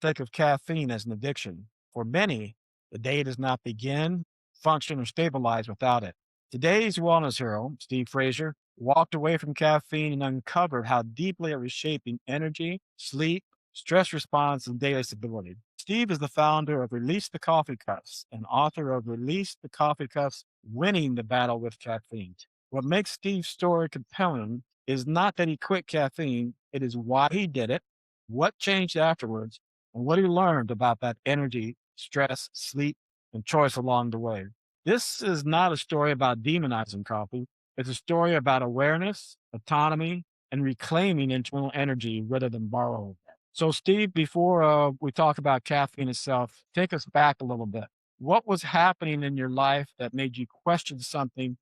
Think of caffeine as an addiction. For many, the day does not begin, function, or stabilize without it. Today's wellness hero, Steve Fraser, walked away from caffeine and uncovered how deeply it was shaping energy, sleep, stress response, and daily stability. Steve is the founder of Release the Coffee Cups and author of Release the Coffee Cups Winning the Battle with Caffeine. What makes Steve's story compelling is not that he quit caffeine, it is why he did it, what changed afterwards, and what he learned about that energy, stress, sleep, and choice along the way. This is not a story about demonizing coffee. It's a story about awareness, autonomy, and reclaiming internal energy rather than borrowing it. So, Steve, before we talk about caffeine itself, take us back a little bit. What was happening in your life that made you question something,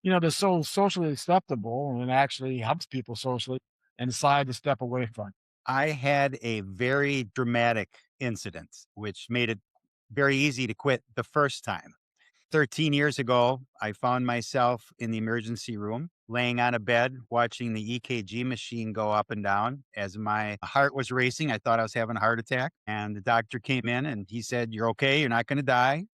that's so socially acceptable and actually helps people socially and decide to step away from it? I had a very dramatic incident, which made it very easy to quit the first time. 13 years ago, I found myself in the emergency room, laying on a bed, watching the EKG machine go up and down as my heart was racing. I thought I was having a heart attack. And the doctor came in and he said, "You're okay. You're not going to die."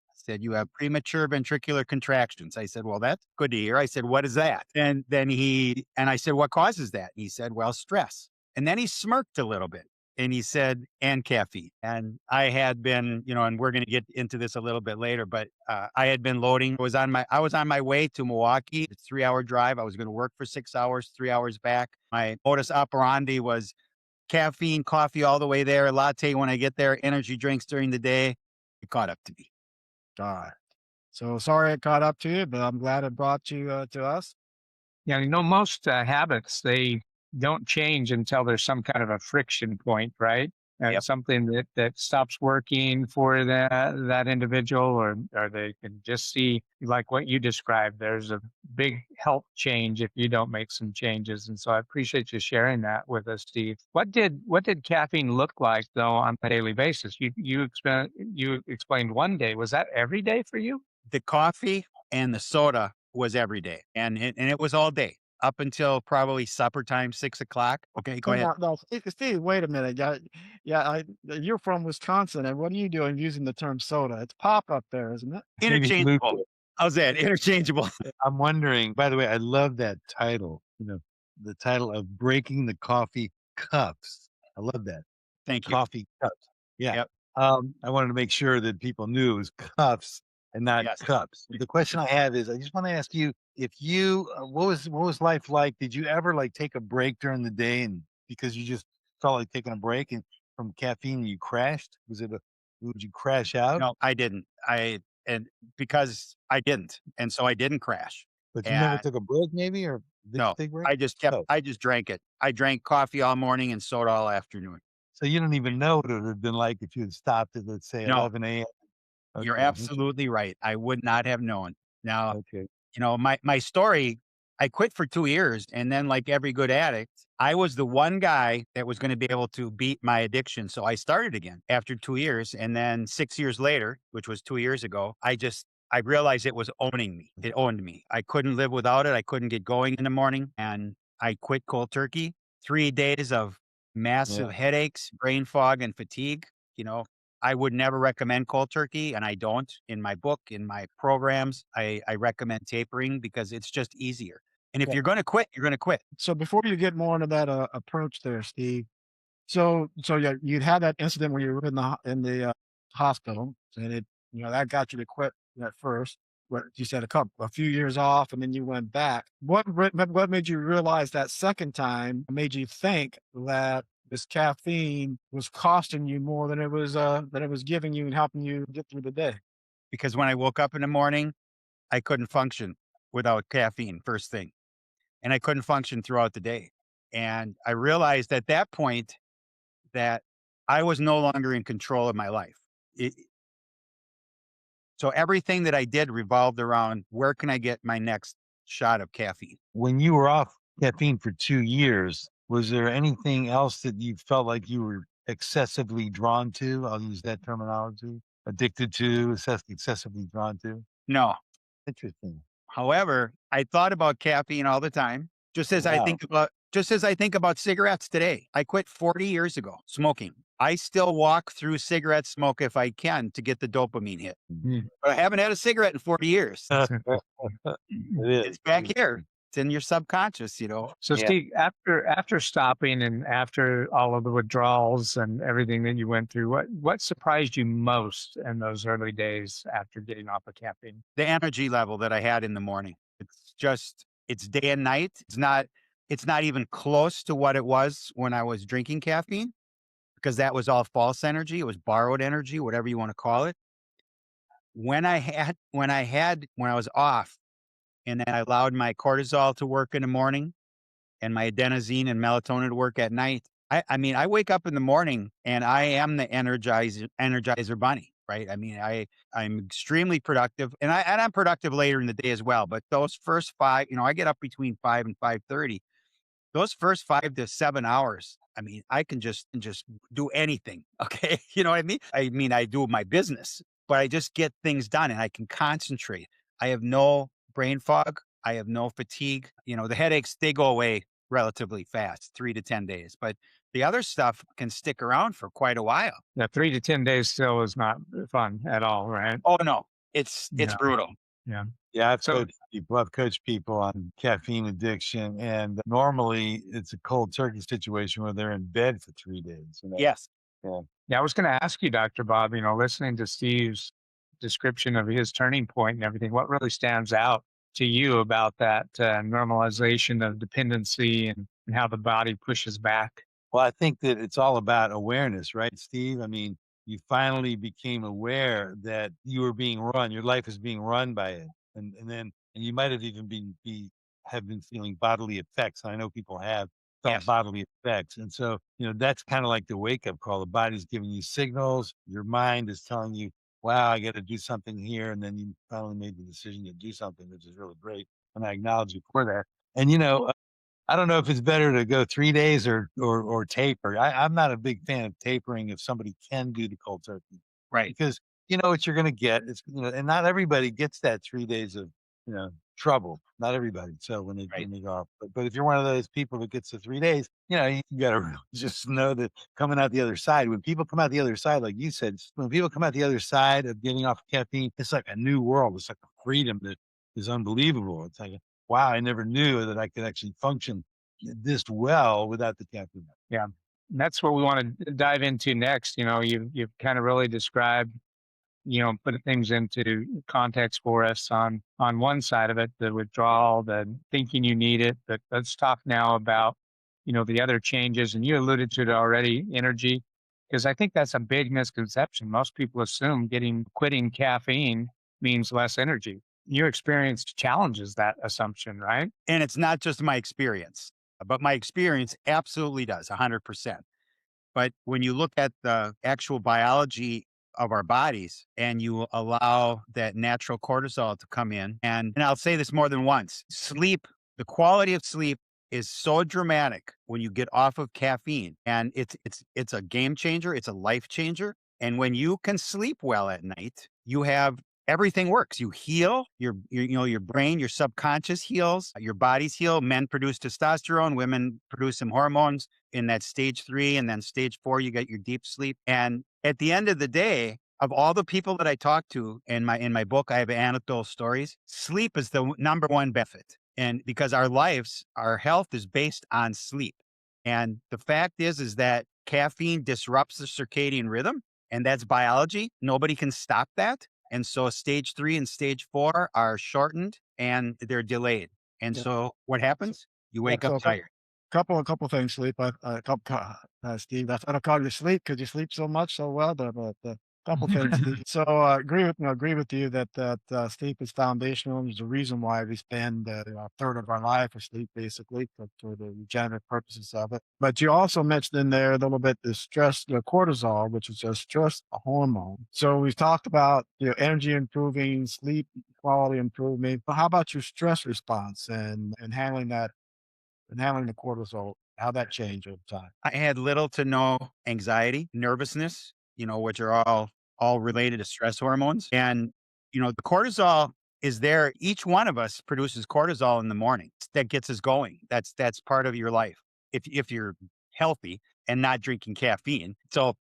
I said, "You have premature ventricular contractions." I said, "Well, that's good to hear." I said, "What is that?" And I said, "What causes that?" He said, "Well, stress." And then he smirked a little bit and he said, "And caffeine." And I had been, and we're going to get into this a little bit later, but I had been loading. I was on my way to Milwaukee, a 3 hour drive. I was going to work for 6 hours, 3 hours back. My modus operandi was caffeine, coffee all the way there, latte when I get there, energy drinks during the day. It caught up to me. God. So sorry it caught up to you, but I'm glad it brought you to us. Yeah, most habits, they don't change until there's some kind of a friction point, right? Yep. Something that stops working for that individual, or they can just see, like what you described. There's a big health change if you don't make some changes, and so I appreciate you sharing that with us, Steve. What did caffeine look like though on a daily basis? You explained one day. Was that every day for you? The coffee and the soda was every day, and it was all day up until probably supper time, 6 o'clock. Okay, go Time ahead. out. No, Steve, wait a minute. Yeah, yeah. You're from Wisconsin, and what are you doing using the term soda? It's pop up there, isn't it? Maybe Luke. Interchangeable. How's that? Interchangeable. I'm wondering, by the way, I love that title, the title of Breaking the Coffee Cups. I love that. Thank you. Coffee cups. Yeah. Yep. I wanted to make sure that people knew it was cups and not Yes. cups. The question I have is, I just want to ask you, if you, what was life like? Did you ever like take a break during the day and because you just felt like taking a break and from caffeine you crashed? Would you crash out? No, I didn't. And because I didn't, and so I didn't crash. But you never And took a break maybe, or did you no, take a break? Oh, I just drank it. I drank coffee all morning and soda all afternoon. so you don't even know what it would have been like if you had stopped at, let's say, No, 11 a.m. you're Okay, absolutely right. I would not have known. Now, okay. my story, I quit for 2 years. And then, like every good addict, I was the one guy that was going to be able to beat my addiction. So I started again after 2 years. And then 6 years later, which was 2 years ago, I realized it was owning me. It owned me. I couldn't live without it. I couldn't get going in the morning. And I quit cold turkey. 3 days of Yeah. massive headaches, brain fog, and fatigue. You know, I would never recommend cold turkey, and I don't. In my book, in my programs, I recommend tapering because it's just easier. And if Okay. you're going to quit, you're going to quit. So before you get more into that approach there, Steve. So yeah, you'd had that incident when you were in the hospital, and that got you to quit at first. What you said, a few years off, and then you went back. What made you realize that second time made you think that this caffeine was costing you more than it was giving you and helping you get through the day? Because when I woke up in the morning, I couldn't function without caffeine first thing. And I couldn't function throughout the day. And I realized at that point that I was no longer in control of my life. It, so everything that I did revolved around where can I get my next shot of caffeine? When you were off caffeine for 2 years, was there anything else that you felt like you were excessively drawn to? I'll use that terminology. Addicted to, excessively drawn to. No. Interesting. However, I thought about caffeine all the time, Wow. just as I think about cigarettes today. I quit 40 years ago smoking. I still walk through cigarette smoke if I can to get the dopamine hit. Mhm. But I haven't had a cigarette in 40 years. It It's is. back here. It's in your subconscious, you know. So Yeah. Steve, after stopping and after all of the withdrawals and everything that you went through, what surprised you most in those early days after getting off of caffeine? The energy level that I had in the morning. It's day and night. It's not even close to what it was when I was drinking caffeine, because that was all false energy. It was borrowed energy, whatever you want to call it. When I was off and then I allowed my cortisol to work in the morning and my adenosine and melatonin to work at night. I mean, I wake up in the morning and I am the energizer bunny, right? I mean, I'm extremely productive, and I'm productive later in the day as well. But those first five, I get up between 5 and 5:30. Those first 5 to 7 hours, I mean, I can just do anything. Okay. You know what I mean? I mean, I do my business, but I just get things done and I can concentrate. I have no brain fog. I have no fatigue. The headaches, they go away relatively fast, 3 to 10 days, but the other stuff can stick around for quite a while. Yeah, 3 to 10 days still is not fun at all, right? Oh no, it's Yeah, brutal. yeah. Yeah, So I've coached people on caffeine addiction, and normally it's a cold turkey situation where they're in bed for 3 days. Yes. Yeah. yeah, I was going to ask you, Dr. Bob, listening to Steve's description of his turning point and everything, what really stands out to you about that normalization of dependency and how the body pushes back? Well, I think that it's all about awareness, right, Steve? I mean, you finally became aware that you were being run, your life is being run by it. And you might have even have been feeling bodily effects. I know people have felt Yes. bodily effects. And so, that's kind of like the wake up call. The body's giving you signals, your mind is telling you, wow, I got to do something here. And then you finally made the decision to do something, which is really great. And I acknowledge you for that. And I don't know if it's better to go 3 days or taper. I'm not a big fan of tapering if somebody can do the cold turkey, Right. because you know what you're going to get. And not everybody gets that 3 days of trouble. Not everybody. So when Right. they go off, but if you're one of those people that gets the 3 days, you got to just know that coming out the other side. When people come out the other side, like you said, when people come out the other side of getting off caffeine, it's like a new world. It's like a freedom that is unbelievable. It's like, wow, I never knew that I could actually function this well without the caffeine. Yeah. And that's what we want to dive into next. You've kind of really described, put things into context for us on one side of it, the withdrawal, the thinking you need it. But let's talk now about, the other changes. And you alluded to it already, energy, because I think that's a big misconception. Most people assume quitting caffeine means less energy. Your experience challenges that assumption, right? And it's not just my experience, but my experience absolutely does 100%. But when you look at the actual biology of our bodies and you allow that natural cortisol to come in, and I'll say this more than once, the quality of sleep is so dramatic when you get off of caffeine, and it's a game changer. It's a life changer. And when you can sleep well at night, you have everything works. You heal your brain, your subconscious heals, your bodies heal. Men produce testosterone, women produce some hormones in that stage 3, and then stage 4, you get your deep sleep. And at the end of the day, of all the people that I talk to in my book, I have anecdotal stories. Sleep is the number one benefit. And because our health is based on sleep. And the fact is that caffeine disrupts the circadian rhythm, and that's biology. Nobody can stop that. And so stage 3 and stage 4 are shortened and they're delayed. And Yeah. so what happens? You wake so up tired. couple things, sleep. Steve, I thought I called you sleep because you sleep so much so well. But couple things, Steve. So agree with you that sleep is foundational. There's a reason why we spend a third of our life asleep, basically, for the regenerative purposes of it. But you also mentioned in there a little bit the stress, the cortisol, which is a stress hormone. So we've talked about energy improving, sleep quality improving. But how about your stress response and handling that? And handling the cortisol, how that changed over time. I had little to no anxiety, nervousness, which are all related to stress hormones. And, the cortisol is there. Each one of us produces cortisol in the morning. That gets us going. That's part of your life. If you're healthy and not drinking caffeine. So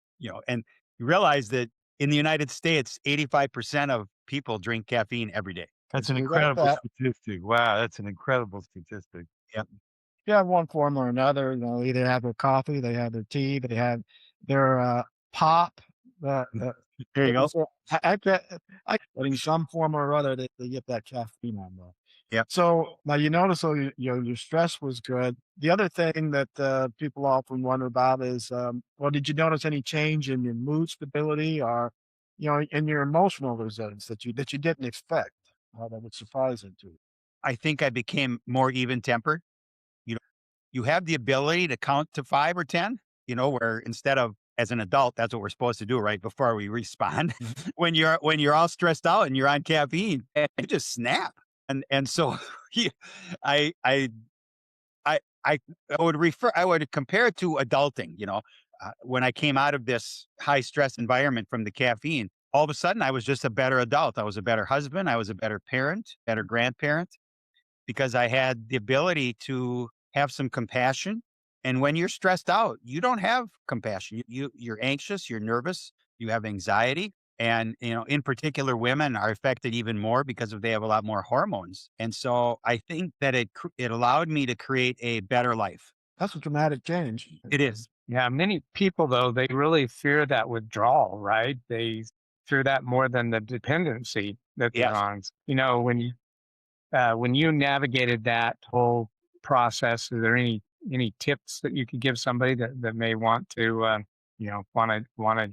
And you realize that in the United States, 85% of people drink caffeine every day. That's an We got incredible that. statistic. Wow, that's an incredible statistic. Yep. You have one form or another, either have their coffee, they have their tea, but they have their pop. There you go. So in some form or other, they get that caffeine on there. Yep. So now you notice, so your stress was good. The other thing that people often wonder about is, well, did you notice any change in your mood stability or, in your emotional resilience that you didn't expect? That was surprising to you. I think I became more even tempered. You know, you have the ability to count to 5 or 10, where instead of as an adult, that's what we're supposed to do, right? Before we respond. When you're all stressed out and you're on caffeine, and you just snap. And so yeah, I I I I I would compare it to adulting, when I came out of this high stress environment from the caffeine, all of a sudden I was just a better adult. I was a better husband, I was a better parent, better grandparent, because I had the ability to have some compassion. And when you're stressed out, you don't have compassion. You're anxious, you're nervous, you have anxiety. And, in particular, women are affected even more because they have a lot more hormones. And so I think that it allowed me to create a better life. That's a dramatic change. It is. Yeah, many people though, they really fear that withdrawal, right? They fear that more than the dependency that they're Yes. on. When you navigated that whole process, is there any tips that you could give somebody that may want to want to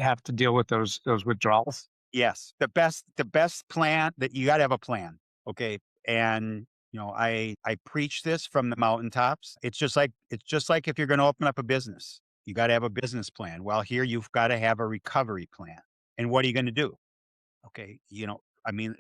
have to deal with those withdrawals? Yes, the best plan that you got to have a plan. Okay. And I preach this from the mountaintops. It's just like if you're going to open up a business, you got to have a business plan. Well, here you've got to have a recovery plan. And what are you going to do? Okay, I mean,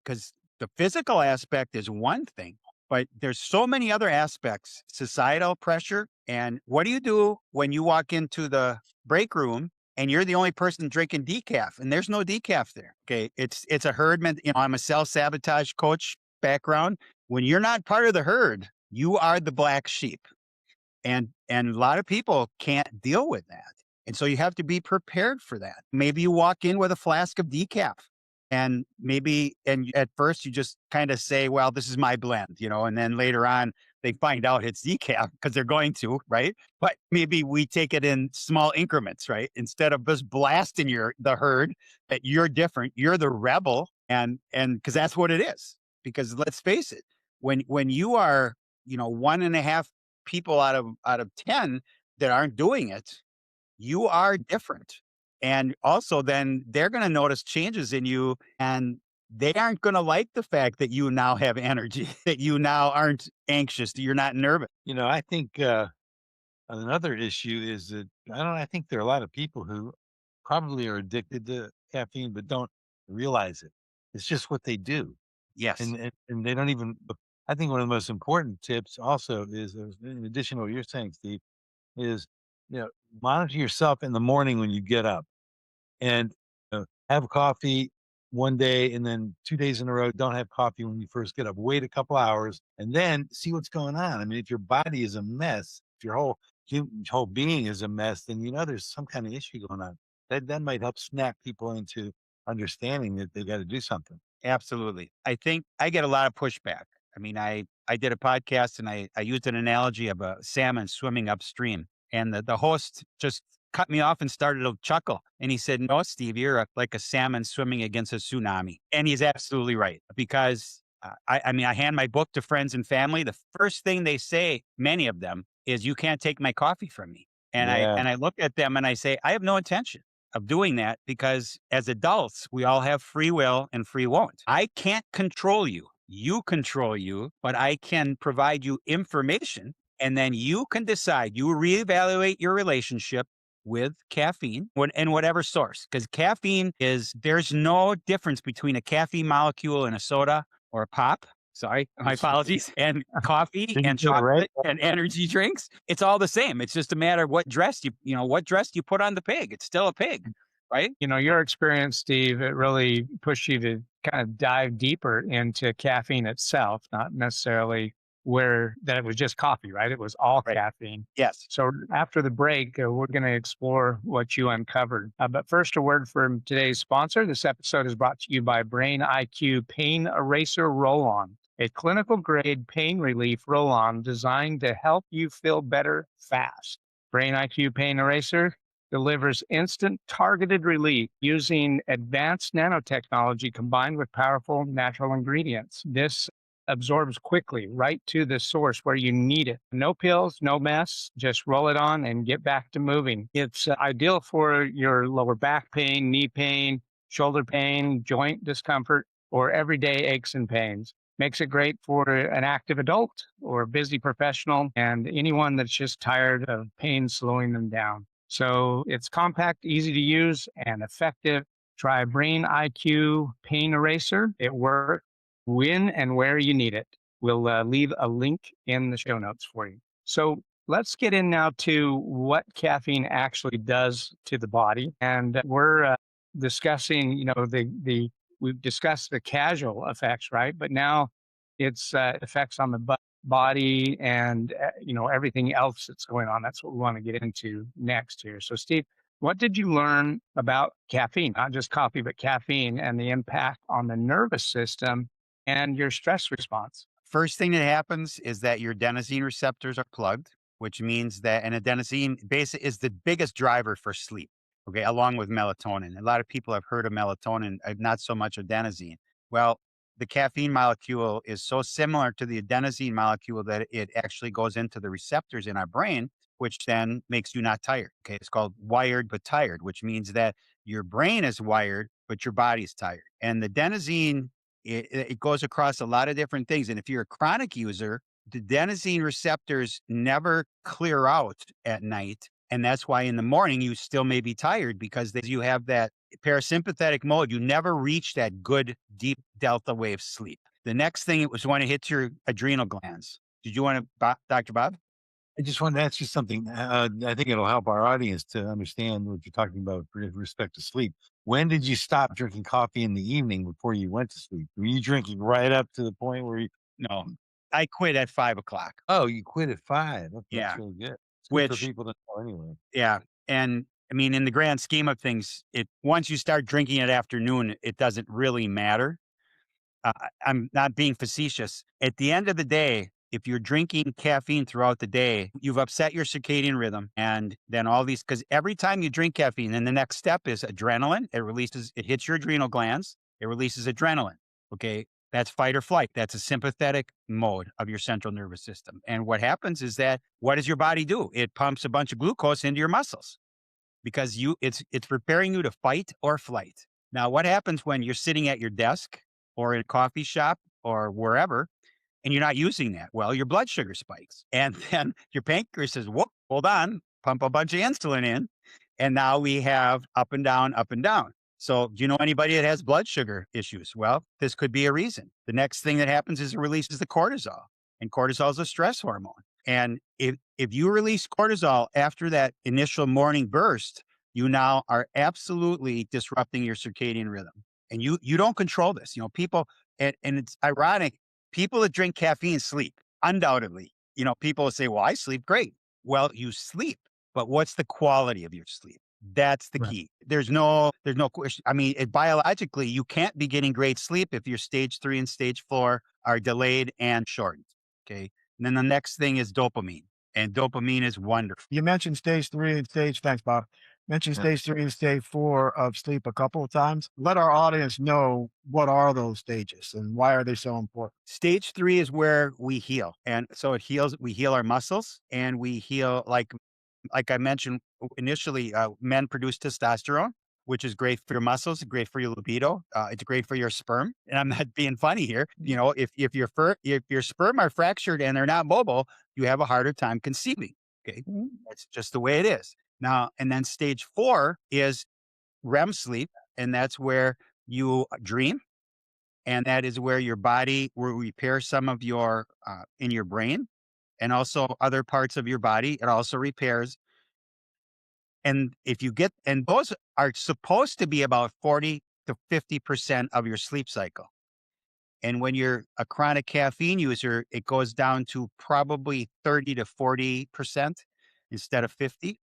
because the physical aspect is one thing, but there's so many other aspects, societal pressure. And what do you do when you walk into the break room and you're the only person drinking decaf and there's no decaf there? Okay, it's a herd. I'm a self-sabotage coach background. When you're not part of the herd, you are the black sheep. And a lot of people can't deal with that. And so you have to be prepared for that. Maybe you walk in with a flask of decaf and at first you just kind of say, well, this is my blend, and then later on they find out it's decaf because they're going to, right? But maybe we take it in small increments, right? Instead of just blasting the herd that you're different, you're the rebel. And because that's what it is. Because let's face it, when you are, 1.5 people out of 10 that aren't doing it, you are different. And also then they're going to notice changes in you, and they aren't going to like the fact that you now have energy, that you now aren't anxious, that you're not nervous. I think another issue is that I think there are a lot of people who probably are addicted to caffeine but don't realize it. It's just what they do. Yes. And they don't even. I think one of the most important tips also is, in addition to what you're saying, Steve, is monitor yourself in the morning when you get up, and have coffee one day, and then 2 days in a row don't have coffee when you first get up. Wait a couple hours, and then see what's going on. I mean, if your body is a mess, if your whole being is a mess, then there's some kind of issue going on. That might help snap people into understanding that they got to do something. Absolutely. I think I get a lot of pushback. I mean, I did a podcast and I used an analogy of a salmon swimming upstream. And the host just cut me off and started to chuckle. And he said, no, Steve, you're like a salmon swimming against a tsunami. And he's absolutely right. Because I hand my book to friends and family. The first thing they say, many of them, is you can't take my coffee from me. And Yeah. I look at them and I say, I have no intention of doing that, because as adults, we all have free will and free won't. I can't control you. You control you, but I can provide you information, and then you can decide. You reevaluate your relationship with caffeine and whatever source, because there's no difference between a caffeine molecule in a soda or a pop. Sorry, my apologies. And coffee Did you and get it chocolate right? and energy drinks. It's all the same. It's just a matter of what dress you put on the pig. It's still a pig, right? Your experience, Steve, it really pushed you to kind of dive deeper into caffeine itself, not necessarily where that it was just coffee, right? It was all Right. caffeine. Yes. So after the break, we're going to explore what you uncovered. But first, a word from today's sponsor. This episode is brought to you by Brain IQ Pain Eraser Roll-On, a clinical grade pain relief roll-on designed to help you feel better fast. Brain IQ Pain Eraser delivers instant targeted relief using advanced nanotechnology combined with powerful natural ingredients. This absorbs quickly right to the source where you need it. No pills, no mess, just roll it on and get back to moving. It's ideal for your lower back pain, knee pain, shoulder pain, joint discomfort, or everyday aches and pains. Makes it great for an active adult or a busy professional and anyone that's just tired of pain slowing them down. So it's compact, easy to use, and effective. Try Brain IQ Pain Eraser. It works when and where you need it. We'll leave a link in the show notes for you. So let's get in now to what caffeine actually does to the body. And we're discussing, we've discussed the casual effects, right? But now it's effects on the body and, everything else that's going on. That's what we want to get into next here. So Steve, what did you learn about caffeine, not just coffee, but caffeine and the impact on the nervous system and your stress response? First thing that happens is that your adenosine receptors are plugged, which means that an adenosine basically is the biggest driver for sleep. Okay, along with melatonin. A lot of people have heard of melatonin, not so much adenosine. Well, the caffeine molecule is so similar to the adenosine molecule that it actually goes into the receptors in our brain, which then makes you not tired. Okay, it's called wired but tired, which means that your brain is wired, but your body's tired. And the adenosine it goes across a lot of different things. And if you're a chronic user, the adenosine receptors never clear out at night. And that's why in the morning you still may be tired because you have that parasympathetic mode. You never reach that good, deep delta wave sleep. The next thing it was when it hits your adrenal glands. Did you want to, Dr. Bob? I just wanted to ask you something. I think it'll help our audience to understand what you're talking about with respect to sleep. When did you stop drinking coffee in the evening before you went to sleep? Were you drinking right up to the point where you? No, I quit at 5 o'clock. Oh, you quit at 5. Okay, Yeah. that's really good. It's good for Which people to know anyway. Yeah. And I mean, in the grand scheme of things, once you start drinking at afternoon, it doesn't really matter. I'm not being facetious. At the end of the day, if you're drinking caffeine throughout the day, you've upset your circadian rhythm. And then all these, because every time you drink caffeine, then the next step is adrenaline. It hits your adrenal glands. It releases adrenaline. Okay. That's fight or flight. That's a sympathetic mode of your central nervous system. And what happens is that what does your body do? It pumps a bunch of glucose into your muscles because it's preparing you to fight or flight. Now, what happens when you're sitting at your desk or in a coffee shop or wherever and you're not using that? Well, your blood sugar spikes. And then your pancreas says, whoop, hold on, pump a bunch of insulin in. And now we have up and down, up and down. So, do you know anybody that has blood sugar issues? Well, this could be a reason. The next thing that happens is it releases the cortisol, and cortisol is a stress hormone. And if you release cortisol after that initial morning burst, you now are absolutely disrupting your circadian rhythm. And you don't control this. People, and it's ironic, people that drink caffeine sleep, undoubtedly. People will say, well, I sleep great. Well, you sleep, but what's the quality of your sleep? That's the Right. key. There's no question. I mean, biologically, you can't be getting great sleep if your stage 3 and stage 4 are delayed and shortened. Okay. And then the next thing is dopamine, and dopamine is wonderful. You mentioned stage 3 and thanks, Bob. Mentioned Yeah. stage 3 and stage 4 of sleep a couple of times. Let our audience know what are those stages and why are they so important? Stage 3 is where we heal. And so we heal our muscles, and we heal like I mentioned initially, men produce testosterone, which is great for your muscles, great for your libido. It's great for your sperm. And I'm not being funny here. If your sperm are fractured and they're not mobile, you have a harder time conceiving. Okay, that's just the way it is. Now, and then stage 4 is REM sleep, and that's where you dream, and that is where your body will repair some of your in your brain, and also other parts of your body. It also repairs. And and those are supposed to be about 40 to 50% of your sleep cycle. And when you're a chronic caffeine user, it goes down to probably 30 to 40% instead of 50.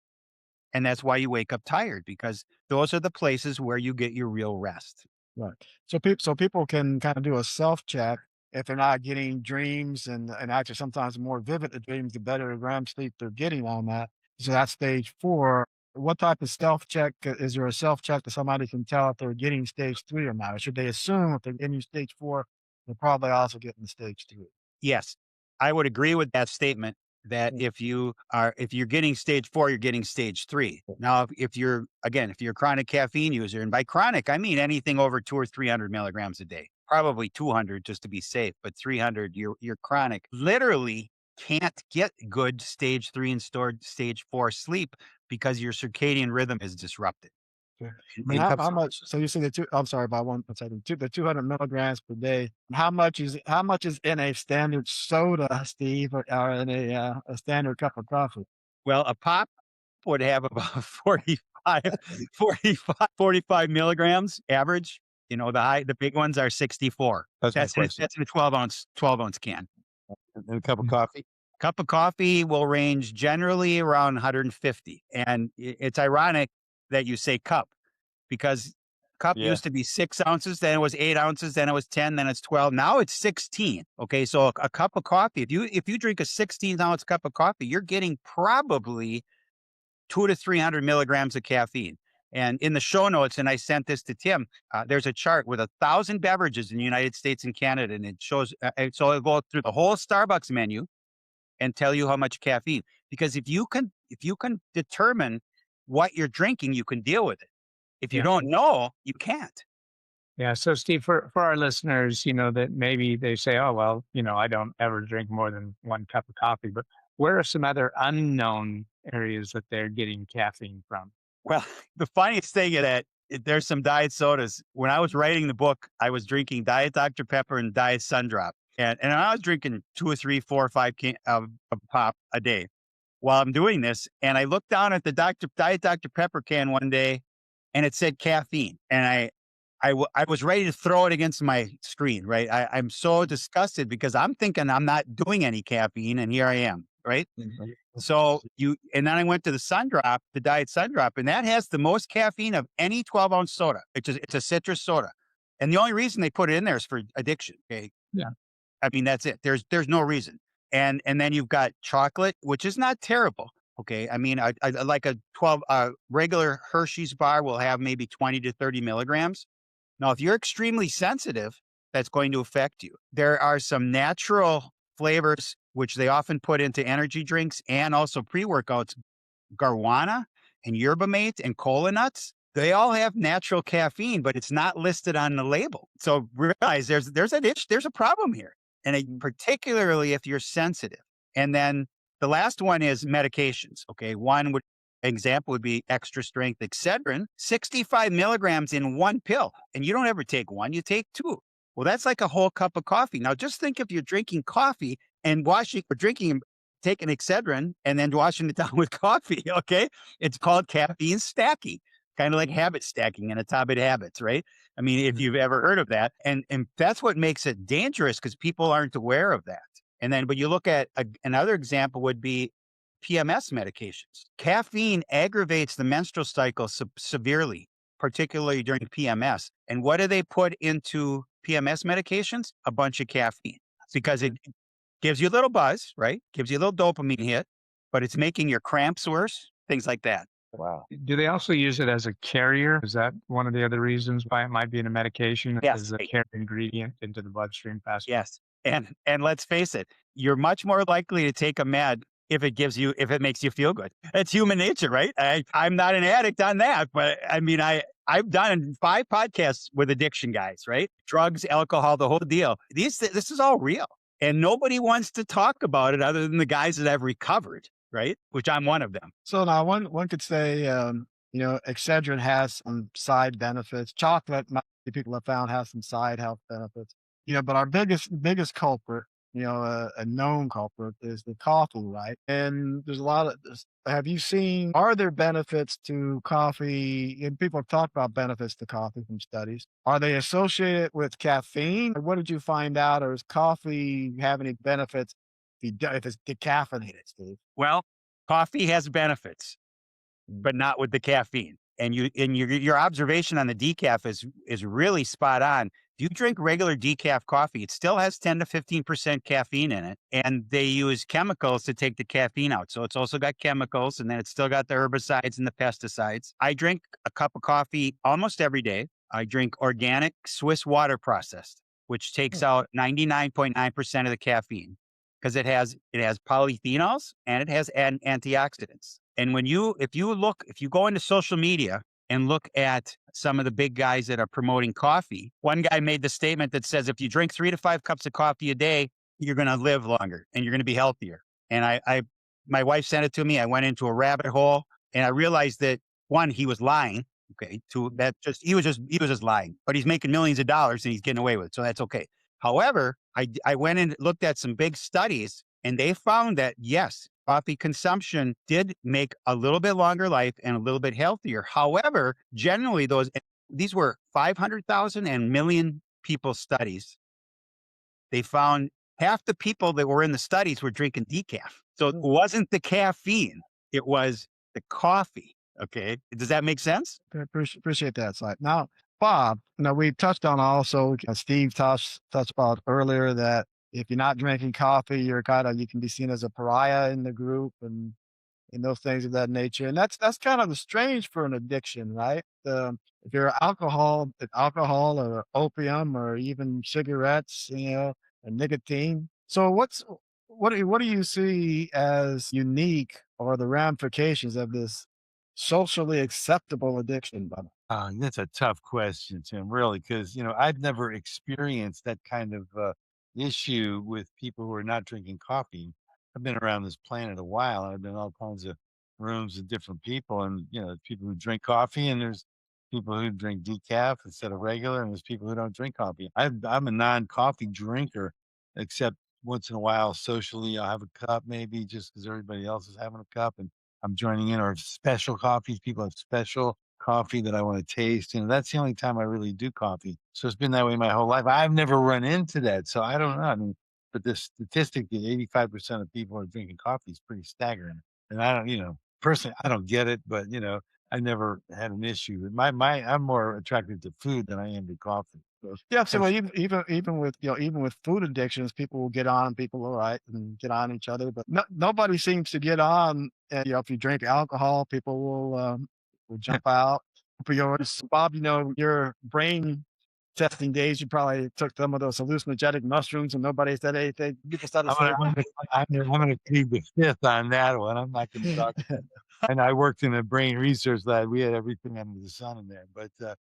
And that's why you wake up tired, because those are the places where you get your real rest. Right. So people can kind of do a self check if they're not getting dreams, and actually sometimes the more vivid the dreams, the better REM sleep they're getting on that. So that's stage 4. What type of self check is there? A self check that somebody can tell if they're getting stage 3 or not? Or should they assume if they're getting stage 4, they're probably also getting stage 3? Yes, I would agree with that statement that Mm. if you're getting stage 4, you're getting stage 3. Now, if you're a chronic caffeine user, and by chronic, I mean anything over 2 or 300 milligrams a day, probably 200 just to be safe, but 300, you're chronic. Literally can't get good stage 3 and stage 4 sleep because your circadian rhythm is disrupted. Okay. I mean, It how comes much? So you say I'm sorry, by one second. The 200 milligrams per day. How much is in a standard soda, Steve, or in a standard cup of coffee? well, a pop would have about 45 milligrams average. The big ones are 64. That's my That's in, question. that's in a 12 ounce can. And a cup of coffee. Cup of coffee will range generally around 150. And it's ironic that you say cup, because cup Yeah. used to be 6 ounces, then it was 8 ounces, then it was 10, then it's 12. Now it's 16. Okay. So a cup of coffee, if you drink a 16-ounce cup of coffee, you're getting probably 200 to 300 milligrams of caffeine. And in the show notes, and I sent this to Tim, there's a chart with 1,000 beverages in the United States and Canada, and it shows. So it'll go through the whole Starbucks menu and tell you how much caffeine. Because if you can determine what you're drinking, you can deal with it. If you Yeah. don't know, you can't. Yeah. So, Steve, for our listeners, that maybe they say, oh, well, I don't ever drink more than one cup of coffee, but where are some other unknown areas that they're getting caffeine from? Well, the funniest thing is that there's some diet sodas. When I was writing the book, I was drinking Diet Dr. Pepper and Diet Sundrop. And I was drinking 2 or 3, 4 or 5 of pop a day while I'm doing this. And I looked down at the Diet Dr. Pepper can one day, and it said caffeine. And I was ready to throw it against my screen, right? I'm so disgusted because I'm thinking I'm not doing any caffeine, and here I am, right? Mhm. And then I went to the Diet Sundrop, and that has the most caffeine of any 12-ounce soda. It's a citrus soda. And the only reason they put it in there is for addiction. Okay. Yeah. I mean, that's it. There's no reason. And then you've got chocolate, which is not terrible. Okay. I mean, I like a regular Hershey's bar will have maybe 20 to 30 milligrams. Now, if you're extremely sensitive, that's going to affect you. There are some natural flavors, which they often put into energy drinks and also pre-workouts, guarana and yerba mate and cola nuts. They all have natural caffeine, but it's not listed on the label. So realize there's a problem here. And particularly if you're sensitive. And then the last one is medications. Okay. Example would be extra strength Excedrin, 65 milligrams in one pill. And you don't ever take one, you take 2. Well, that's like a whole cup of coffee. Now, just think if you're drinking coffee and taking Excedrin and then washing it down with coffee. Okay. It's called caffeine stacking, kind of like habit stacking in Atomic Habits, right? I mean, if you've ever heard of that. And that's what makes it dangerous, because people aren't aware of that. But you look at another example would be PMS medications. Caffeine aggravates the menstrual cycle severely, particularly during PMS. And what do they put into PMS medications? A bunch of caffeine, because it gives you a little buzz, right? Gives you a little dopamine hit, but it's making your cramps worse, things like that. Wow. Do they also use it as a carrier? Is that one of the other reasons why it might be in a medication? Yes. As a carrier ingredient into the bloodstream faster? Yes. And let's face it, you're much more likely to take a med if it makes you feel good. It's human nature, right? I'm not an addict on that, but I mean, I've done 5 podcasts with addiction guys, right? Drugs, alcohol, the whole deal. This is all real. And nobody wants to talk about it other than the guys that have recovered, right? Which I'm one of them. So now one could say, Excedrin has some side benefits. Chocolate, people have found, has some side health benefits. But our biggest culprit a known culprit is the coffee, right? And there's a lot of this. Have you seen, are there benefits to coffee? And people have talked about benefits to coffee from studies. Are they associated with caffeine? Or what did you find out? Or does coffee have any benefits if it's decaffeinated, Steve? Well, coffee has benefits, but not with the caffeine. And your observation on the decaf is really spot on. If you drink regular decaf coffee, it still has 10 to 15% caffeine in it. And they use chemicals to take the caffeine out. So it's also got chemicals, and then it's still got the herbicides and the pesticides. I drink a cup of coffee almost every day. I drink organic Swiss water processed, which takes out 99.9% of the caffeine because it has polyphenols and it has antioxidants. And if you go into social media and look at some of the big guys that are promoting coffee, one guy made the statement that says, if you drink 3 to 5 cups of coffee a day, you're going to live longer and you're going to be healthier. And my wife sent it to me. I went into a rabbit hole and I realized that one, he was lying. Okay. He was just lying, but he's making millions of dollars and he's getting away with it. So that's okay. However, I went and looked at some big studies and they found that yes, coffee consumption did make a little bit longer life and a little bit healthier. However, generally these were 500,000 and million people studies. They found half the people that were in the studies were drinking decaf. So it wasn't the caffeine, it was the coffee. Okay. Does that make sense? Appreciate that, Slide. Now, Bob, we touched on also, Steve touched about earlier that if you're not drinking coffee, you can be seen as a pariah in the group and those things of that nature. And that's kind of strange for an addiction, right? If you're alcohol or opium or even cigarettes, and nicotine. So what do you see as unique or the ramifications of this socially acceptable addiction, Bob? That's a tough question, Tim, really, because I've never experienced that kind of issue with people who are not drinking coffee. I've been around this planet a while, and I've been in all kinds of rooms with different people, and there's people who drink coffee, and there's people who drink decaf instead of regular, and there's people who don't drink coffee. I'm a non-coffee drinker, except once in a while, socially, I'll have a cup, maybe just because everybody else is having a cup, and I'm joining in. Or special coffees, people have special coffee that I want to taste. That's the only time I really do coffee. So it's been that way my whole life. I've never run into that. So I don't know. I mean, but the statistic that 85% of people are drinking coffee is pretty staggering. And I don't, personally, I don't get it, but I never had an issue. I'm more attracted to food than I am to coffee. So Yeah, so that's even with even with food addictions, people will get on people, all right, and get on each other, but nobody seems to get on. If you drink alcohol, people will jump out. For yours, Bob, your brain testing days, you probably took some of those hallucinogenic mushrooms, and nobody said anything. People started I'm saying, gonna, I'm gonna plead the fifth on that one. I'm not gonna talk. And I worked in a brain research lab. We had everything under the sun in there. But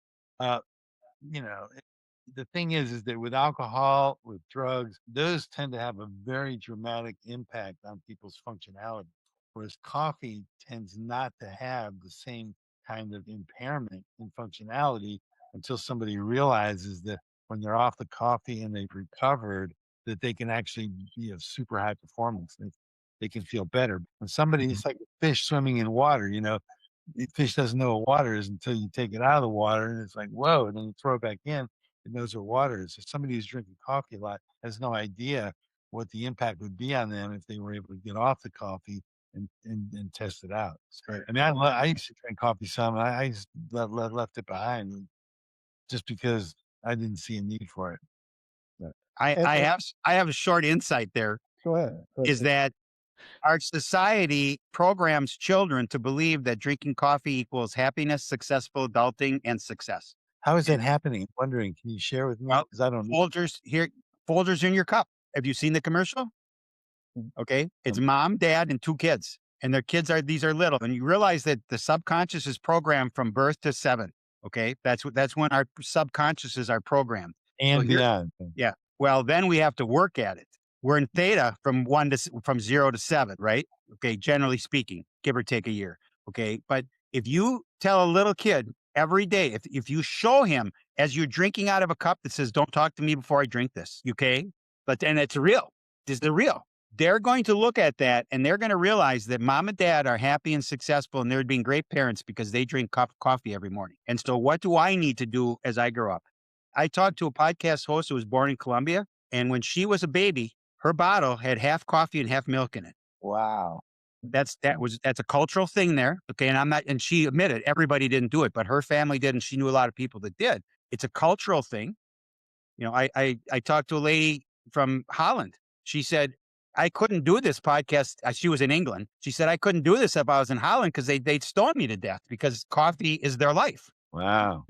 uh, you know, the thing is that with alcohol, with drugs, those tend to have a very dramatic impact on people's functionality. Whereas coffee tends not to have the same kind of impairment in functionality until somebody realizes that when they're off the coffee and they've recovered, that they can actually be of super high performance. They can feel better. When somebody, it's like a fish swimming in water, the fish doesn't know what water is until you take it out of the water, and it's like, whoa, and then you throw it back in, it knows what water is. So somebody who's drinking coffee a lot has no idea what the impact would be on them if they were able to get off the coffee and test it out. So, I mean, I used to drink coffee some, and I just left it behind just because I didn't see a need for it. But I, and, I and- have I have a short insight there go ahead. is that our society programs children to believe that drinking coffee equals happiness, successful adulting, and success. how is that And happening? I'm wondering, can you share with me? well, Because I don't know. Folgers in your cup. Have you seen the commercial? Okay. It's mom, dad, and 2 kids. And these are little. And you realize that the subconscious is programmed from birth to 7. Okay. That's when our subconsciouses are programmed. So And beyond. yeah. Well, then we have to work at it. We're in theta from 0 to 7, right? Okay. Generally speaking, give or take a year. Okay. But if you tell a little kid every day, if you show him as you're drinking out of a cup that says, don't talk to me before I drink this. Okay. And it's real. is the real. They're going to look at that and they're going to realize that mom and dad are happy and successful and they're being great parents because they drink coffee every morning. And so what do I need to do as I grow up? I talked to a podcast host who was born in Colombia. And when she was a baby, her bottle had half coffee and half milk in it. Wow. That's a cultural thing there. Okay. And and she admitted everybody didn't do it, but her family did. And she knew a lot of people that did. It's a cultural thing. I talked to a lady from Holland. She said, I couldn't do this podcast. She was in England. She said, I couldn't do this if I was in Holland because they'd stone me to death because coffee is their life. Wow.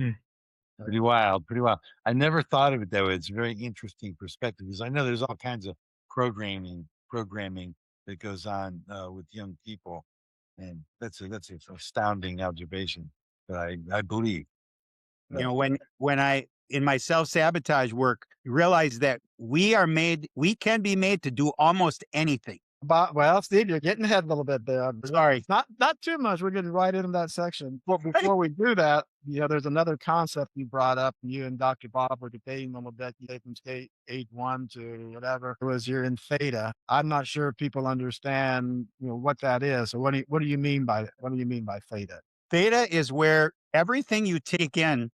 Pretty wild. Pretty wild. I never thought of it that way. It's a very interesting perspective because I know there's all kinds of programming that goes on with young people, and that's an astounding observation that I believe. When I in my self-sabotage work, realize that we can be made to do almost anything. Well, Steve, you're getting ahead a little bit there. Sorry. Not too much. We're getting right into that section. But before we do that, there's another concept you brought up. You and Dr. Bob were debating a little bit. You gave from stage 1 to whatever. It was you're in theta. I'm not sure if people understand, what that is. So what do you mean by theta? Theta is where everything you take in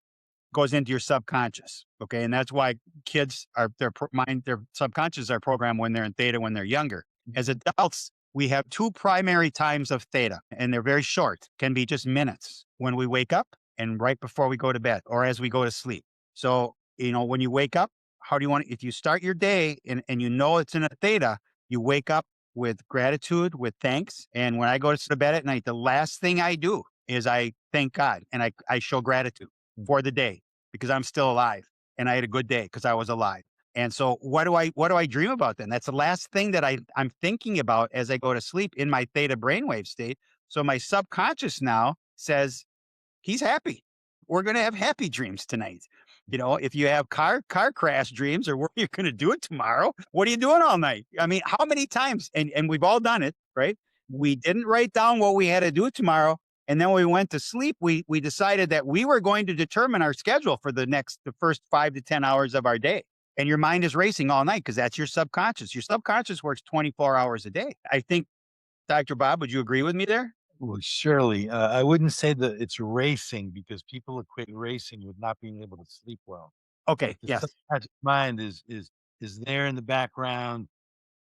goes into your subconscious. Okay. And that's why kids their subconscious are programmed when they're in theta, when they're younger. As adults, we have 2 primary times of theta, and they're very short, can be just minutes when we wake up and right before we go to bed or as we go to sleep. So, when you wake up, if you start your day and it's in a theta, you wake up with gratitude, with thanks. And when I go to bed at night, the last thing I do is I thank God and I show gratitude for the day because I'm still alive and I had a good day because I was alive. And so what do I dream about then? That's the last thing that I'm thinking about as I go to sleep in my theta brainwave state. So my subconscious now says, he's happy. We're going to have happy dreams tonight. If you have car crash dreams or where you're going to do it tomorrow, what are you doing all night? I mean, how many times? And we've all done it, right? We didn't write down what we had to do tomorrow. And then when we went to sleep, we decided that we were going to determine our schedule for the first 5 to 10 hours of our day. And your mind is racing all night because that's your subconscious. Your subconscious works 24 hours a day. I think, Dr. Bob, would you agree with me there? Well, surely. I wouldn't say that it's racing because people equate racing with not being able to sleep well. Okay. The Yes. subconscious mind is there in the background,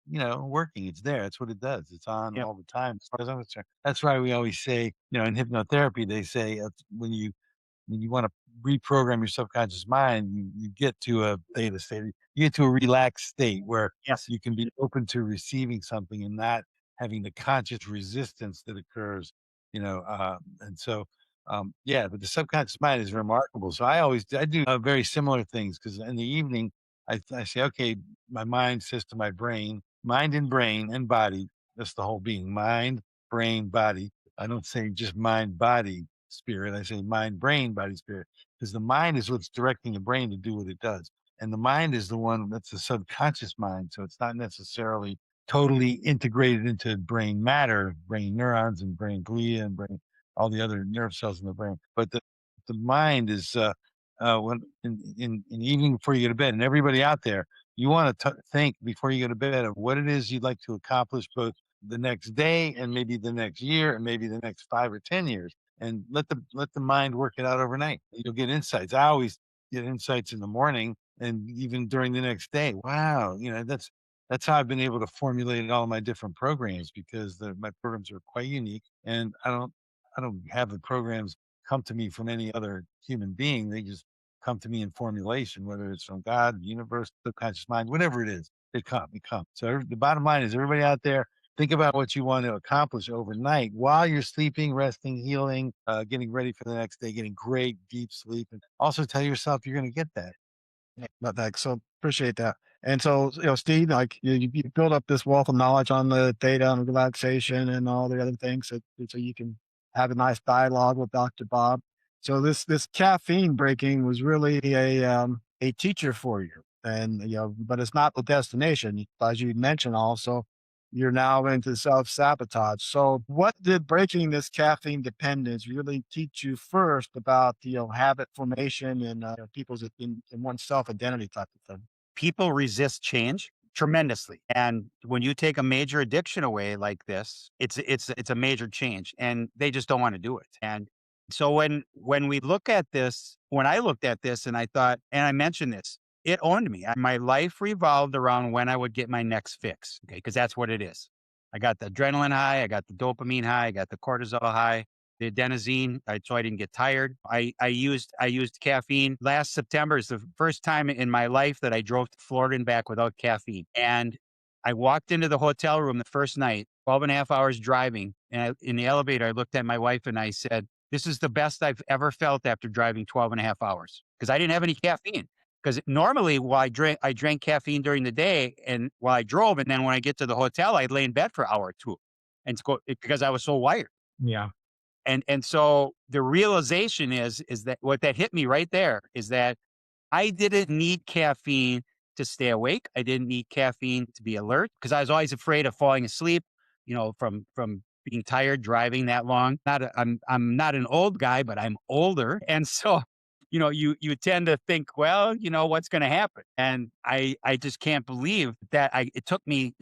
working. It's there. That's what it does. It's on Yep. all the time. As far as I'm concerned. That's why we always say, in hypnotherapy, they say when you want to reprogram your subconscious mind, you get to a theta state. You get to a relaxed state where Yes. you can be open to receiving something and not having the conscious resistance that occurs. And so, but the subconscious mind is remarkable. So I do very similar things because in the evening, I say, okay, my mind says to my brain, mind and brain and body. That's the whole being, mind, brain, body. I don't say just mind, body, spirit. I say mind, brain, body, spirit, because the mind is what's directing the brain to do what it does. And the mind is the one that's the subconscious mind. So it's not necessarily totally integrated into brain matter, brain neurons and brain glia and brain, all the other nerve cells in the brain. But the mind is, when in evening before you go to bed, and everybody out there, you want to think before you go to bed of what it is you'd like to accomplish both the next day and maybe the next year and maybe the next 5 or 10 years, and let the mind work it out overnight. You'll get insights. I always get insights in the morning and even during the next day. Wow, that's how I've been able to formulate all my different programs because my programs are quite unique, and I don't have the programs come to me from any other human being. They just come to me in formulation, whether it's from God, the universe, subconscious mind, whatever it is. They come. So the bottom line is, everybody out there, think about what you want to accomplish overnight while you're sleeping, resting, healing, getting ready for the next day, getting great deep sleep, and also tell yourself you're going to get that. About that. So appreciate that. And so, Steve, like you build up this wealth of knowledge on the data and relaxation and all the other things, so you can have a nice dialogue with Dr. Bob. So this caffeine breaking was really a teacher for you, and but it's not the destination, as you mentioned. Also, you're now into self-sabotage. So what did breaking this caffeine dependence really teach you first about, habit formation and people's in one's self-identity type of thing? People resist change. tremendously. And when you take a major addiction away like this, it's a major change, and they just don't want to do it. And so when we look at this, when I looked at this and I thought, and I mentioned this, it owned me. My life revolved around when I would get my next fix. Okay. Cause that's what it is. I got the adrenaline high. I got the dopamine high. I got the cortisol high, the adenosine. So I didn't get tired. I used caffeine. Last September is the first time in my life that I drove to Florida and back without caffeine. And I walked into the hotel room the first night, 12 and a half hours driving. And in the elevator, I looked at my wife and I said, this is the best I've ever felt after driving 12 and a half hours, because I didn't have any caffeine. Because normally while I drank caffeine during the day and while I drove, and then when I get to the hotel, I'd lay in bed for an hour or two because I was so wired. Yeah. And so the realization is that what that hit me right there is that I didn't need caffeine to stay awake. I didn't need caffeine to be alert, because I was always afraid of falling asleep, from being tired driving that long. I'm not an old guy, but I'm older. And so, you tend to think, well, what's going to happen? And I just can't believe that it took me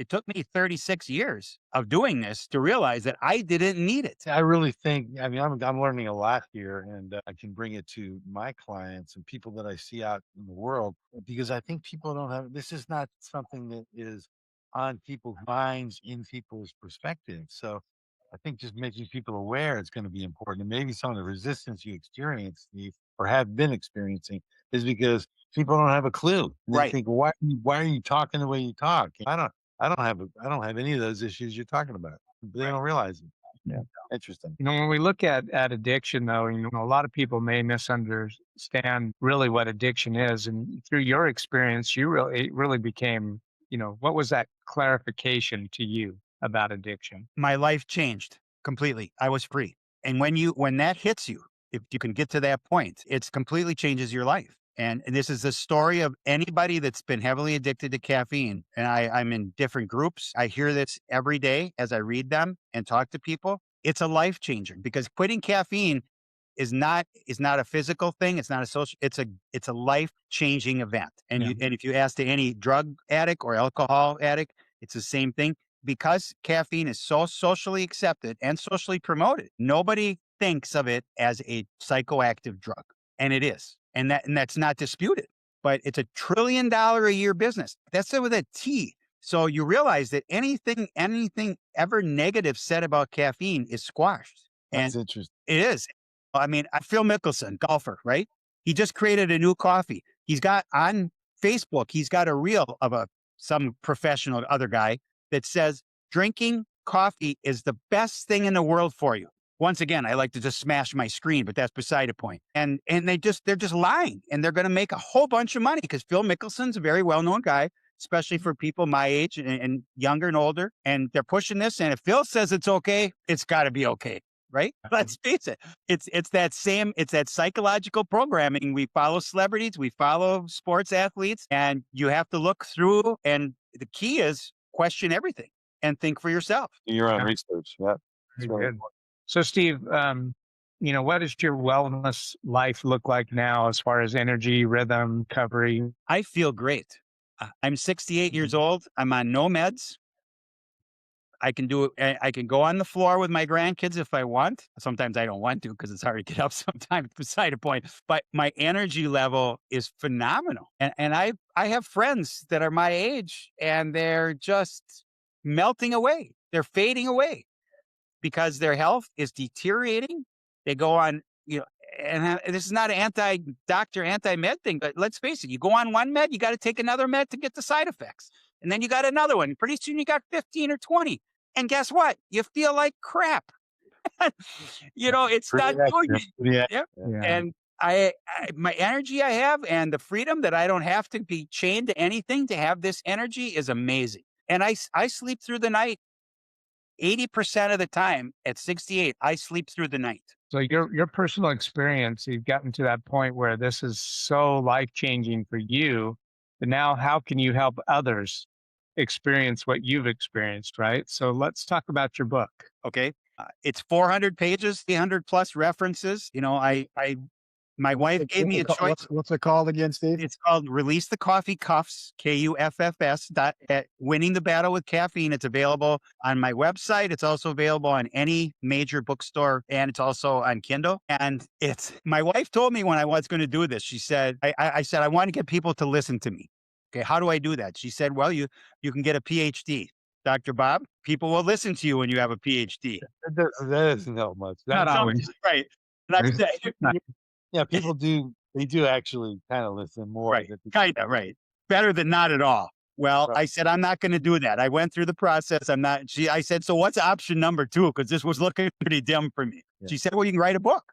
36 years of doing this to realize that I didn't need it. I really think, I mean, I'm learning a lot here, and I can bring it to my clients and people that I see out in the world, because I think people don't have, this is not something that is on people's minds, in people's perspectives. So I think just making people aware is going to be important. And maybe some of the resistance you experience, Steve, or have been experiencing, is because people don't have a clue. They Right. think, why are you talking the way you talk? I don't have any of those issues you're talking about. They don't realize it. Yeah. Interesting. When we look at addiction, though, a lot of people may misunderstand really what addiction is. And through your experience, it really became, what was that clarification to you about addiction? My life changed completely. I was free. And when that hits you, if you can get to that point, it completely changes your life. And this is the story of anybody that's been heavily addicted to caffeine. And I'm in different groups. I hear this every day as I read them and talk to people. It's a life changer, because quitting caffeine is not a physical thing. It's not a social, it's a life changing event. And Yeah. and if you ask to any drug addict or alcohol addict, it's the same thing. Because caffeine is so socially accepted and socially promoted, nobody thinks of it as a psychoactive drug. And it is. And that's not disputed. But it's $1 trillion a year business. That's it with a T. So you realize that anything ever negative said about caffeine is squashed. That's And interesting. it is. I mean, Phil Mickelson, golfer, right? He just created a new coffee. He's got on Facebook, he's got a reel of some professional other guy that says drinking coffee is the best thing in the world for you. Once again, I like to just smash my screen, but that's beside the point. And they're just lying, and they're going to make a whole bunch of money, because Phil Mickelson's a very well-known guy, especially for people my age and younger and older. And they're pushing this. And if Phil says it's okay, it's got to be okay. Right? Let's face it. It's that psychological programming. We follow celebrities, we follow sports athletes, and you have to look through. And the key is question everything and think for yourself. Do your own Yeah. research. Yeah. Very really good. So, Steve, what does your wellness life look like now as far as energy, rhythm, recovery? I feel great. I'm 68 years old. I'm on no meds. I can go on the floor with my grandkids if I want. Sometimes I don't want to, because it's hard to get up sometimes, beside the point. But my energy level is phenomenal. And I have friends that are my age, and they're just melting away. They're fading away because their health is deteriorating. They go on, and this is not an anti-doctor, anti-med thing, but let's face it, you go on one med, you got to take another med to get the side effects. And then you got another one. Pretty soon you got 15 or 20. And guess what? You feel like crap. It's Pretty not doing accurate. it. Yeah. Yep. Yeah. And my energy I have, and the freedom that I don't have to be chained to anything to have this energy, is amazing. And I sleep through the night 80% of the time. At 68, I sleep through the night. So your personal experience, you've gotten to that point where this is so life-changing for you, but now how can you help others experience what you've experienced, right? So let's talk about your book. Okay. It's 400 pages, 300 plus references. I My wife gave me a choice. What's it called again, Steve? It's called Release the Coffee Cuffs, Kuffs, at Winning the Battle with Caffeine. It's available on my website. It's also available on any major bookstore, and it's also on Kindle. And my wife told me when I was going to do this, she said, I said, I want to get people to listen to me. Okay, how do I do that? She said, well, you can get a PhD. Dr. Bob, people will listen to you when you have a PhD. That doesn't help much. Not always. Right. And I said, Yeah, people do. They do actually kind of listen more. right, kind of, right. Better than not at all. Well, Right. I said, I'm not going to do that. I went through the process. I said, so what's option number 2? Because this was looking pretty dim for me. Yeah. She said, well, you can write a book.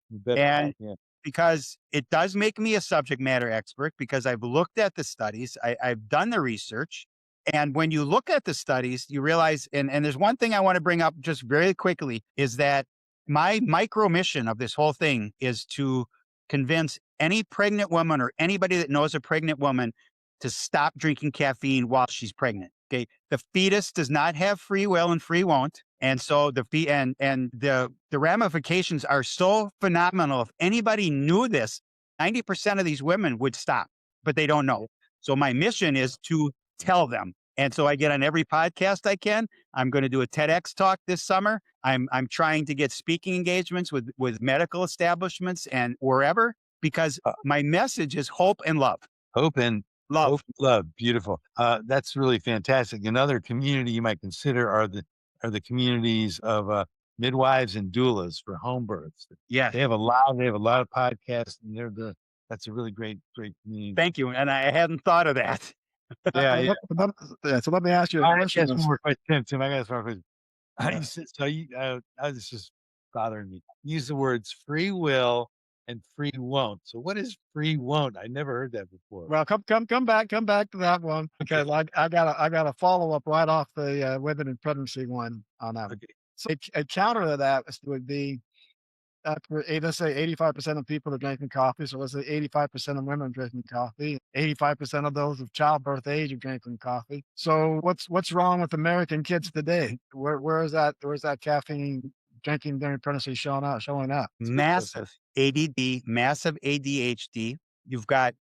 You bet. And Yeah. because it does make me a subject matter expert, because I've looked at the studies, I've done the research. And when you look at the studies, you realize, and there's one thing I want to bring up just very quickly, is that my micro mission of this whole thing is to convince any pregnant woman or anybody that knows a pregnant woman to stop drinking caffeine while she's pregnant. Okay. The fetus does not have free will and free won't. And so the ramifications are so phenomenal. If anybody knew this, 90% of these women would stop, but they don't know. So my mission is to tell them. And so I get on every podcast I can. I'm going to do a TEDx talk this summer. I'm trying to get speaking engagements with medical establishments and wherever, because my message is hope and love. Hope and Love. love. Beautiful. That's really fantastic. Another community you might consider are the communities of midwives and doulas for home births. Yeah. They have a lot of podcasts, and that's a really great community. Thank you. And I hadn't thought of that. Yeah. So let me ask you a I question. got one more question, Tim. I got one more question. Yeah. You said, this is bothering me. You use the words free will and free won't. So what is free won't? I never heard that before. Well, come back to that one, because I got a follow up right off the women in pregnancy one on that. Okay. So a counter to that would be, let's say 85% of people are drinking coffee. So let's say 85% of women are drinking coffee. 85% of those of childbirth age are drinking coffee. So what's wrong with American kids today? Where is that caffeine drinking during pregnancy showing up? Massive ADD, massive ADHD. You've got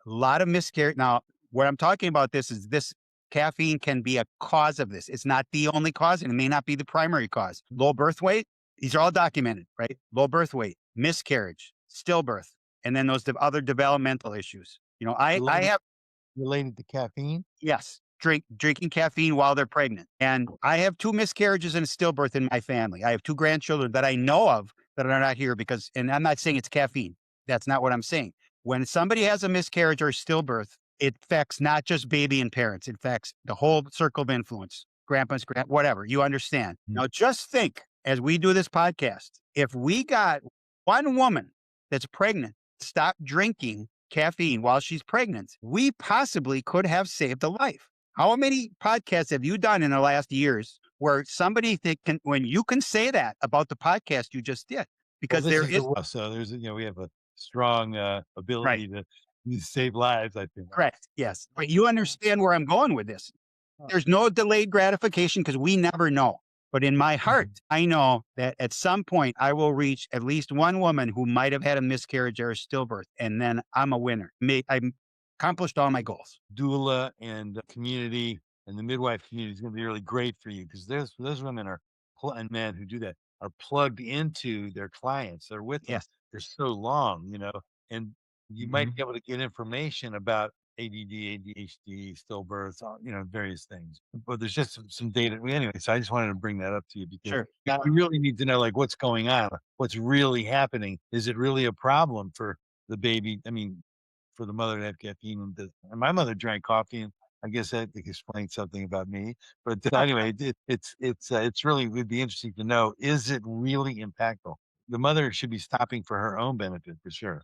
a lot of miscarriage. Now, what I'm talking about this caffeine can be a cause of this. It's not the only cause, and it may not be the primary cause. Low birth weight, these are all documented, right? Low birth weight, miscarriage, stillbirth, and then those other developmental issues. I have related to caffeine. Yes, drinking caffeine while they're pregnant. And I have 2 miscarriages and a stillbirth in my family. I have 2 grandchildren that I know of that are not here and I'm not saying it's caffeine. That's not what I'm saying. When somebody has a miscarriage or a stillbirth, it affects not just baby and parents. It affects the whole circle of influence, grandpa's, whatever. You understand. Mhm. Now, just think, as we do this podcast, if we got one woman that's pregnant stop drinking caffeine while she's pregnant, we possibly could have saved a life. How many podcasts have you done in the last years where somebody when you can say that about the podcast you just did? Because Well, we have a strong ability to save lives, I think. Correct. Yes. But you understand where I'm going with this. There's no delayed gratification because we never know. But in my heart, I know that at some point I will reach at least one woman who might have had a miscarriage or a stillbirth, and then I'm a winner. I've accomplished all my goals. Doula and the community and the midwife community is going to be really great for you, because those women and men who do that are plugged into their clients. They're with them. Yes. They're so long, and you might be able to get information about ADD, ADHD, stillbirths, various things. But there's just some data. Anyway, so I just wanted to bring that up to you, because Sure. we really need to know, like, what's going on, what's really happening. Is it really a problem for the baby? I mean, for the mother to have caffeine. And my mother drank coffee, and I guess that explains something about me. But anyway, it's really would be interesting to know, is it really impactful? The mother should be stopping for her own benefit, for sure.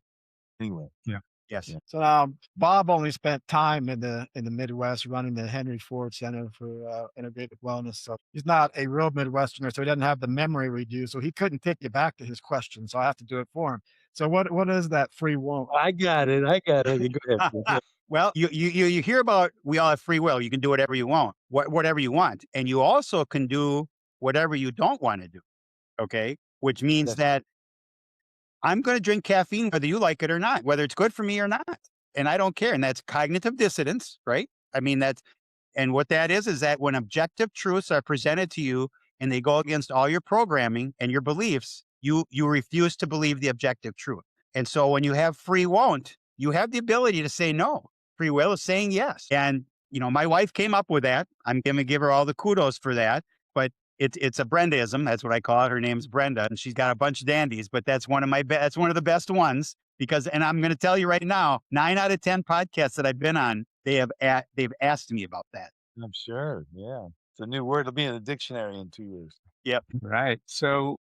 Anyway. Yeah. Yes. Yeah. So now Bob only spent time in the Midwest running the Henry Ford Center for Integrative Wellness. So he's not a real Midwesterner, so he doesn't have the memory we do. So he couldn't take you back to his question. So I have to do it for him. So what is that free will? I got it. Go ahead. Well, you hear about we all have free will. You can do whatever you want, whatever you want, and you also can do whatever you don't want to do. Okay, which means that I'm going to drink caffeine whether you like it or not, whether it's good for me or not. And I don't care. And that's cognitive dissonance, right? I mean, and what that is that when objective truths are presented to you and they go against all your programming and your beliefs, you refuse to believe the objective truth. And so when you have free won't, you have the ability to say no. Free will is saying yes. And, my wife came up with that. I'm going to give her all the kudos for that. But it's a Brendaism. That's what I call it. Her name's Brenda, and she's got a bunch of dandies, but that's one of that's one of the best ones because, and I'm going to tell you right now, 9 out of 10 podcasts that I've been on, they've asked me about that. I'm sure. Yeah. It's a new word. It'll be in the dictionary in 2 years. Yep. Right. So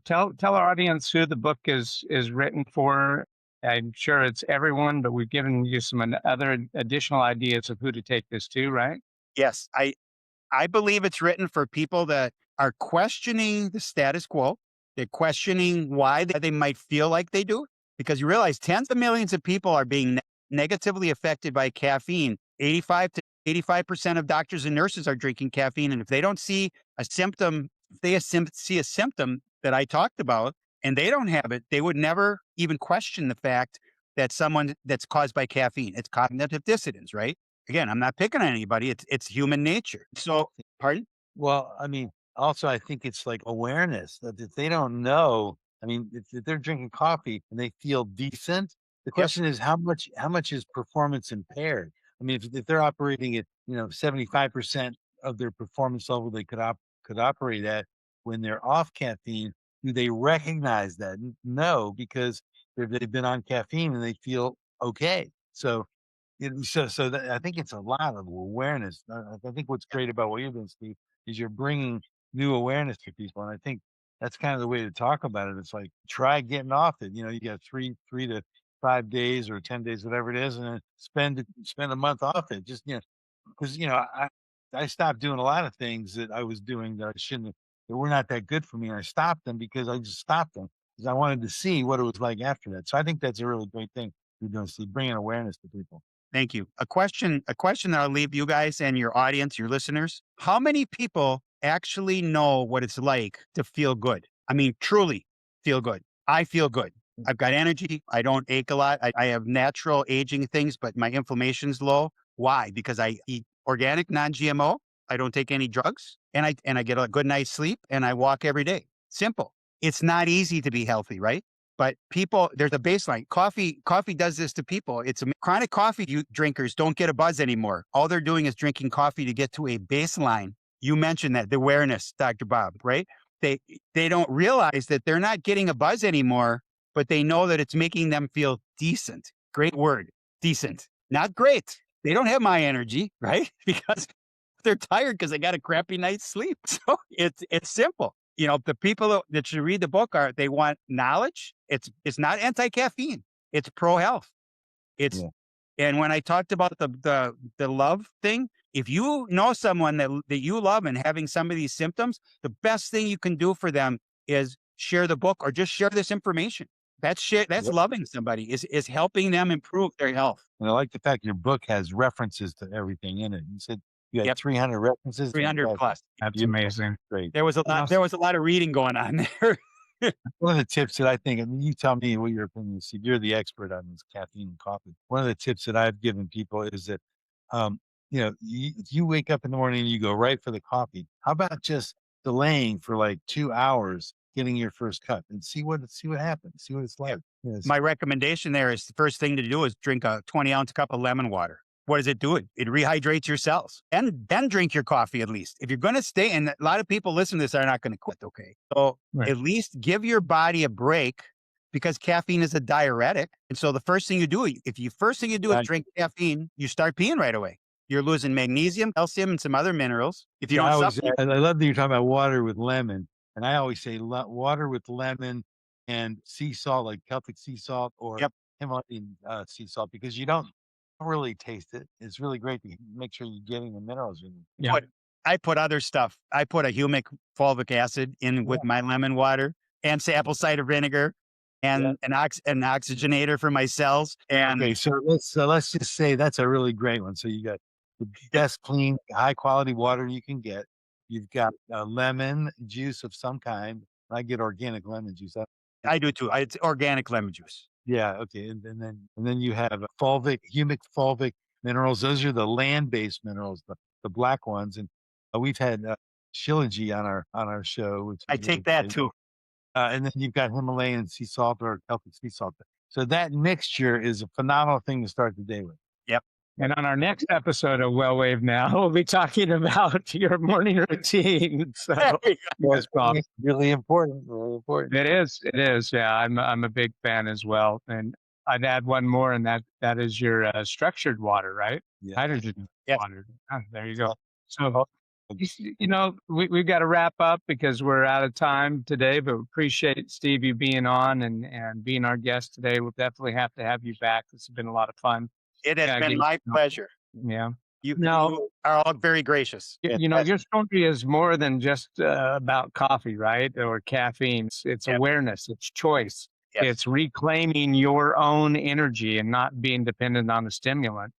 tell our audience who the book is written for. I'm sure it's everyone, but we've given you some other additional ideas of who to take this to, right? Yes. I believe it's written for people that are questioning the status quo. They're questioning why they might feel like they do. Because you realize tens of millions of people are being negatively affected by caffeine. 85% of doctors and nurses are drinking caffeine. And if they don't see a symptom, if they see a symptom that I talked about and they don't have it, they would never even question the fact that someone that's caused by caffeine. It's cognitive dissonance, right? Again, I'm not picking on anybody. It's human nature. So, pardon? Well, I mean, also, I think it's like awareness that if they don't know, I mean, if they're drinking coffee and they feel decent, the question is how much is performance impaired? I mean, if they're operating at 75% of their performance level they could operate at when they're off caffeine, do they recognize that? No, because they've been on caffeine and they feel okay. So I think it's a lot of awareness. I think what's great about what you're doing, Steve, is you're bringing new awareness to people, and I think that's kind of the way to talk about it. It's like try getting off it. You got three to 5 days or 10 days, whatever it is, and then spend a month off it. Just because I stopped doing a lot of things that I was doing that I shouldn't have, that were not that good for me. And I stopped them because I just stopped them because I wanted to see what it was like after that. So I think that's a really great thing you're doing, Steve, bringing awareness to people. Thank you. A question that I'll leave you guys and your audience, your listeners. How many people actually know what it's like to feel good? I mean, truly feel good. I feel good. I've got energy. I don't ache a lot. I have natural aging things, but my inflammation's low. Why? Because I eat organic, non-GMO. I don't take any drugs and I get a good night's sleep and I walk every day. Simple. It's not easy to be healthy, right? But people, there's a baseline. Coffee does this to people. Chronic coffee drinkers don't get a buzz anymore. All they're doing is drinking coffee to get to a baseline. You mentioned that, the awareness, Dr. Bob, right? They don't realize that they're not getting a buzz anymore, but they know that it's making them feel decent. Great word, decent. Not great. They don't have my energy, right? Because they're tired because they got a crappy night's sleep. So it's simple. The people that should read the book they want knowledge. It's not anti-caffeine. It's pro-health. Yeah. And when I talked about the love thing, if you know someone that you love and having some of these symptoms, the best thing you can do for them is share the book or just share this information. That's Yep. loving somebody, is helping them improve their health. And I like the fact your book has references to everything in it. You said you had Yep. 300 references. 300 plus. That's Beautiful. amazing. Great. There was a lot of reading going on there. One of the tips that I think, I mean, you tell me what your opinion is. Steve, you're the expert on this caffeine and coffee. One of the tips that I've given people is that, if you wake up in the morning and you go right for the coffee, how about just delaying for like 2 hours, getting your first cup and see what happens, see what it's like. Yes. My recommendation there is the first thing to do is drink a 20-ounce cup of lemon water. What does it do? It rehydrates your cells. And then drink your coffee at least. If you're going to stay, and a lot of people listen to this are not going to quit, okay? So Right. At least give your body a break because caffeine is a diuretic. And so the first thing you do, is drink caffeine, you start peeing right away. You're losing magnesium, calcium, and some other minerals. If you don't supplement, I love that you're talking about water with lemon. And I always say water with lemon and sea salt, like Celtic sea salt or Yep. Himalayan sea salt, because you don't really taste it. It's really great to make sure you're getting the minerals in it. Yeah. But I put other stuff. I put a humic fulvic acid in with my lemon water and apple cider vinegar and an oxygenator for my cells. And Okay, so let's just say that's a really great one. So you got the best clean, high quality water you can get. You've got lemon juice of some kind. I get organic lemon juice. I do too. It's organic lemon juice. Yeah, okay, and then you have fulvic, humic fulvic minerals. Those are the land-based minerals, the black ones. And we've had Shilajit on our show, which I is really take that great. too. And then you've got Himalayan sea salt or Celtic sea salt. So that mixture is a phenomenal thing to start the day with. Yep. And on our next episode of Well Wave Now, we'll be talking about your morning routine. So That's really important. Really important. it is. It is. Yeah, I'm a big fan as well. And I'd add one more, and that is your structured water, right? Yeah. Hydrogen Yes. water. Ah, there you go. So, we've got to wrap up because we're out of time today, but we appreciate, Steve, you being on and being our guest today. We'll definitely have to have you back. This has been a lot of fun. It has Yeah, been my pleasure. Yeah. You No. are all very gracious. Your story is more than just about coffee, right? Or caffeine. It's Yep. awareness, it's choice. Yes. It's reclaiming your own energy and not being dependent on a stimulant.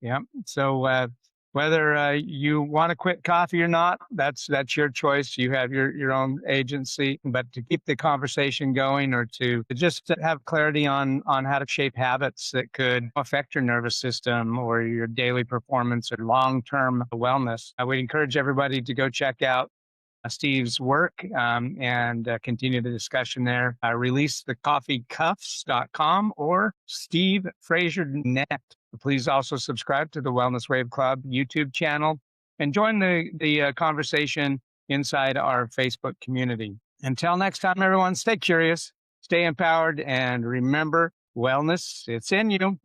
Yeah. So whether you want to quit coffee or not, that's your choice. You have your own agency. But to keep the conversation going, or to just have clarity on how to shape habits that could affect your nervous system or your daily performance or long-term wellness, I would encourage everybody to go check out Steve's work and continue the discussion there. Releasethecoffeecuffs.com or Steve Fraser Net. Please also subscribe to the Wellness Wave Club YouTube channel and join the conversation inside our Facebook community. Until next time, everyone, stay curious, stay empowered, and remember, wellness, it's in you.